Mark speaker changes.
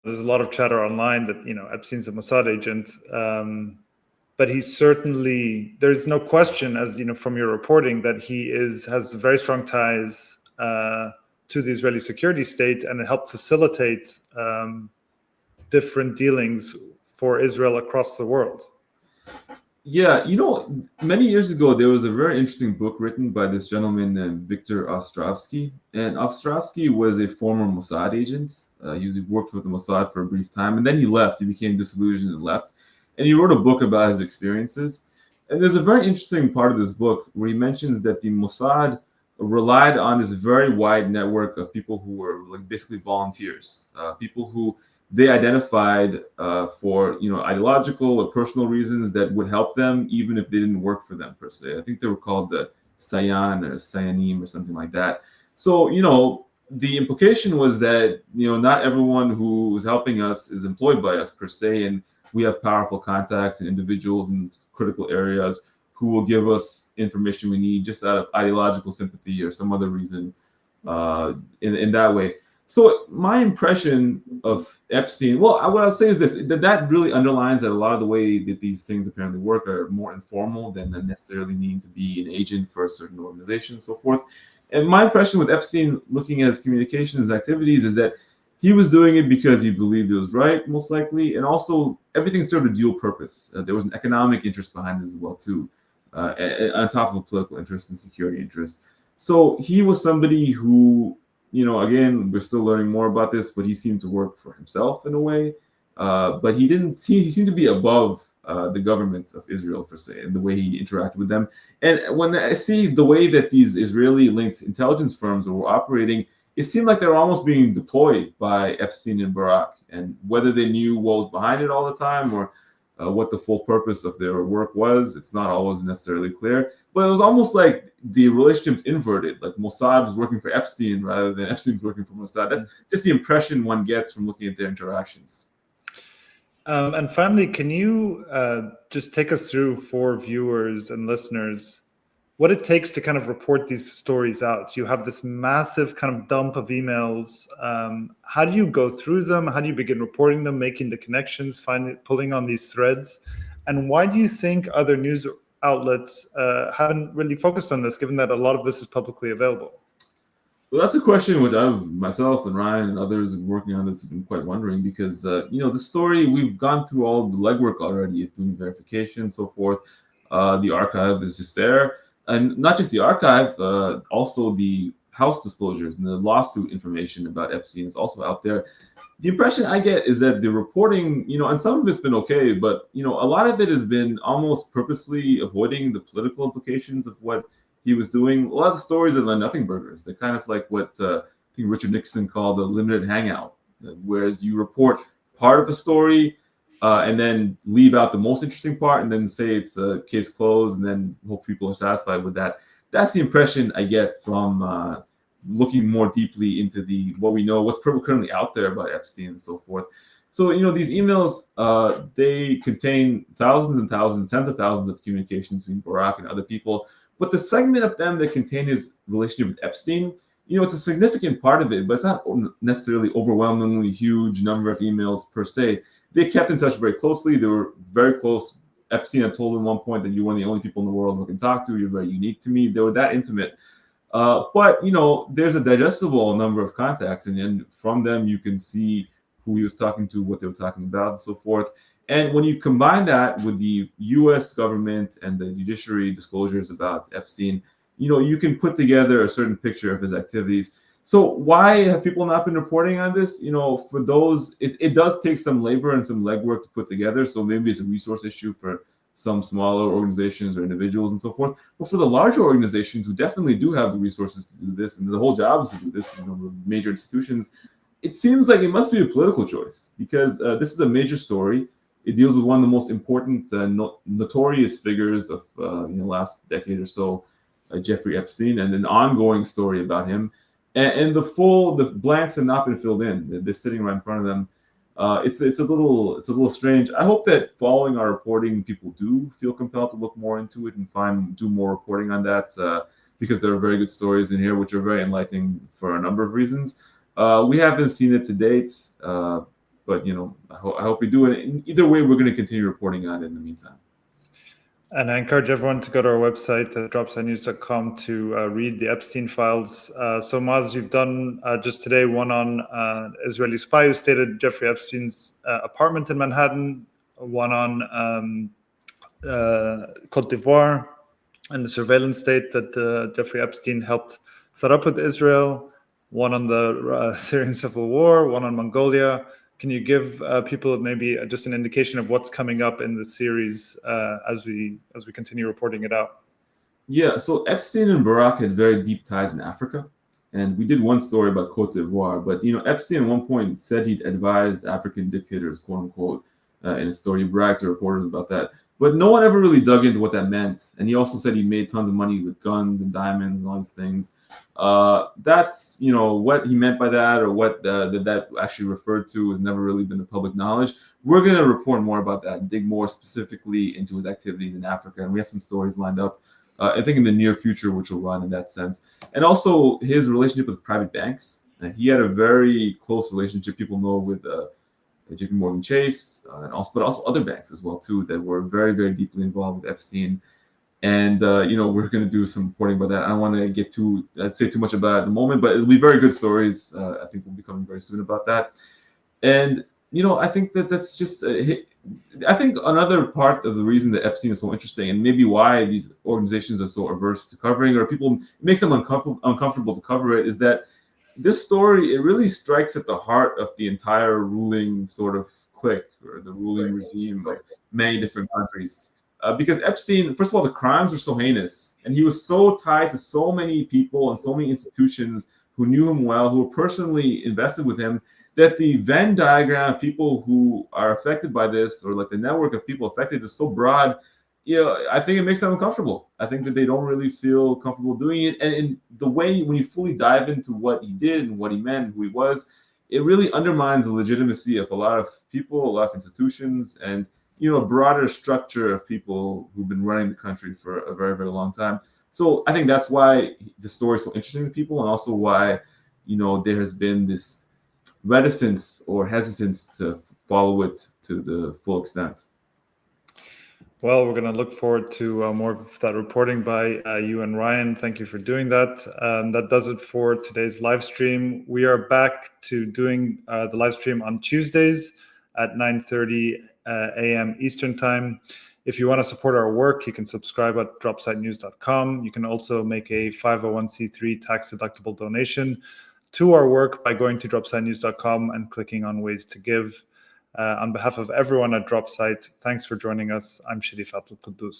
Speaker 1: there's a lot of chatter online that Epstein's a Mossad agent, but he's certainly, there's no question, as from your reporting, that he has very strong ties to the Israeli security state, and it helped facilitate different dealings for Israel across the world.
Speaker 2: Yeah, many years ago, there was a very interesting book written by this gentleman named Victor Ostrovsky. And Ostrovsky was a former Mossad agent. He worked with the Mossad for a brief time, and then he left. He became disillusioned and left. And he wrote a book about his experiences. And there's a very interesting part of this book where he mentions that the Mossad relied on this very wide network of people who were basically volunteers, people who they identified for ideological or personal reasons that would help them even if they didn't work for them per se. I think they were called the Sayan or Sayanim or something like that. So the implication was that not everyone who was helping us is employed by us per se, and we have powerful contacts and individuals in critical areas who will give us information we need just out of ideological sympathy or some other reason in that way. So my impression of Epstein, what I'll say is this, that really underlines that a lot of the way that these things apparently work are more informal than necessarily needing to be an agent for a certain organization and so forth. And my impression with Epstein, looking at his communications and activities, is that he was doing it because he believed it was right, most likely, and also everything served a dual purpose. There was an economic interest behind it as well, too, on top of a political interest and security interest. So he was somebody who, again, we're still learning more about this, but he seemed to work for himself in a way. But he seemed to be above the government of Israel, per se, and the way he interacted with them. And when I see the way that these Israeli-linked intelligence firms were operating, it seemed like they were almost being deployed by Epstein and Barak. And whether they knew what was behind it all the time or what the full purpose of their work was, it's not always necessarily clear. But it was almost like the relationship's inverted, like Mossad was working for Epstein rather than Epstein was working for Mossad. That's just the impression one gets from looking at their interactions.
Speaker 1: And finally, can you just take us through, for viewers and listeners, what it takes to kind of report these stories out? You have this massive kind of dump of emails. How do you go through them? How do you begin reporting them, making the connections, pulling on these threads? And why do you think other news outlets haven't really focused on this, given that a lot of this is publicly available?
Speaker 2: Well, that's a question which myself and Ryan and others working on this have been quite wondering, because the story, we've gone through all the legwork already of doing verification and so forth. The archive is just there. And not just the archive, also the House disclosures and the lawsuit information about Epstein is also out there. The impression I get is that the reporting, and some of it's been okay, but, a lot of it has been almost purposely avoiding the political implications of what he was doing. A lot of the stories are the nothing burgers. They're kind of like what I think Richard Nixon called a limited hangout, whereas you report part of the story, and then leave out the most interesting part, and then say it's a case closed, and then hope people are satisfied with that. That's the impression I get from looking more deeply into what we know, what's currently out there about Epstein and so forth. So, these emails, they contain thousands and thousands, tens of thousands of communications between Barak and other people. But the segment of them that contain his relationship with Epstein, it's a significant part of it, but it's not necessarily overwhelmingly huge number of emails per se. They kept in touch very closely. They were very close. Epstein had told him at one point that you're one of the only people in the world who can talk to. You're very unique to me. They were that intimate. But, there's a digestible number of contacts, and then from them you can see who he was talking to, what they were talking about, and so forth. And when you combine that with the U.S. government and the judiciary disclosures about Epstein, you can put together a certain picture of his activities. So why have people not been reporting on this? For those, it does take some labor and some legwork to put together. So maybe it's a resource issue for some smaller organizations or individuals and so forth. But for the larger organizations who definitely do have the resources to do this, and the whole job is to do this, the major institutions, it seems like it must be a political choice, because this is a major story. It deals with one of the most important, notorious figures of the last decade or so, Jeffrey Epstein, and an ongoing story about him. And the blanks have not been filled in. They're sitting right in front of them. It's a little strange. I hope that following our reporting, people do feel compelled to look more into it and do more reporting on that, because there are very good stories in here which are very enlightening for a number of reasons. We haven't seen it to date, But I hope we do it. In either way, we're going to continue reporting on it in the meantime.
Speaker 1: And I encourage everyone to go to our website at dropsidenews.com to read the Epstein files. So Maz, you've done just today one on Israeli spy who stayed at Jeffrey Epstein's apartment in Manhattan, one on Cote d'Ivoire and the surveillance state that Jeffrey Epstein helped set up with Israel, one on the Syrian civil war, one on Mongolia. Can you give people maybe just an indication of what's coming up in the series as we continue reporting it out?
Speaker 2: Yeah, so Epstein and Barak had very deep ties in Africa, and we did one story about Cote d'Ivoire. But Epstein at one point said he'd advised African dictators, quote unquote, in a story. He bragged to reporters about that. But no one ever really dug into what that meant. And he also said he made tons of money with guns and diamonds and all these things. That's what he meant by that, or what that actually referred to, has never really been the public knowledge. We're going to report more about that and dig more specifically into his activities in Africa, and we have some stories lined up, I think in the near future, which will run in that sense. And also his relationship with private banks. He had a very close relationship, people know, with JP Morgan Chase, but also other banks as well too, that were very, very deeply involved with Epstein. And we're going to do some reporting about that. I don't want to say too much about it at the moment, but it'll be very good stories. I think we'll be coming very soon about that. And I think that's just. I think another part of the reason that Epstein is so interesting, and maybe why these organizations are so averse to covering, or it makes them uncomfortable to cover it, is that this story, it really strikes at the heart of the entire ruling sort of clique, or the ruling regime of many different countries. Because Epstein, first of all, the crimes were so heinous, and he was so tied to so many people and so many institutions who knew him well, who were personally invested with him, that the Venn diagram of people who are affected by this, or like the network of people affected, is so broad. I think it makes them uncomfortable. I think that they don't really feel comfortable doing it. And in the way, when you fully dive into what he did and what he meant and who he was, it really undermines the legitimacy of a lot of people, a lot of institutions, and a broader structure of people who've been running the country for a very, very long time. So I think that's why the story is so interesting to people, and also why there has been this reticence or hesitance to follow it to the full extent.
Speaker 1: Well, we're going to look forward to more of that reporting by you and Ryan. Thank you for doing that. That does it for today's live stream. We are back to doing the live stream on Tuesdays at 9:30 a.m. Eastern Time. If you want to support our work, you can subscribe at dropsidenews.com. You can also make a 501c3 tax-deductible donation to our work by going to dropsidenews.com and clicking on Ways to Give. On behalf of everyone at Dropsite, thanks for joining us. I'm Sharif Abdul Quddus.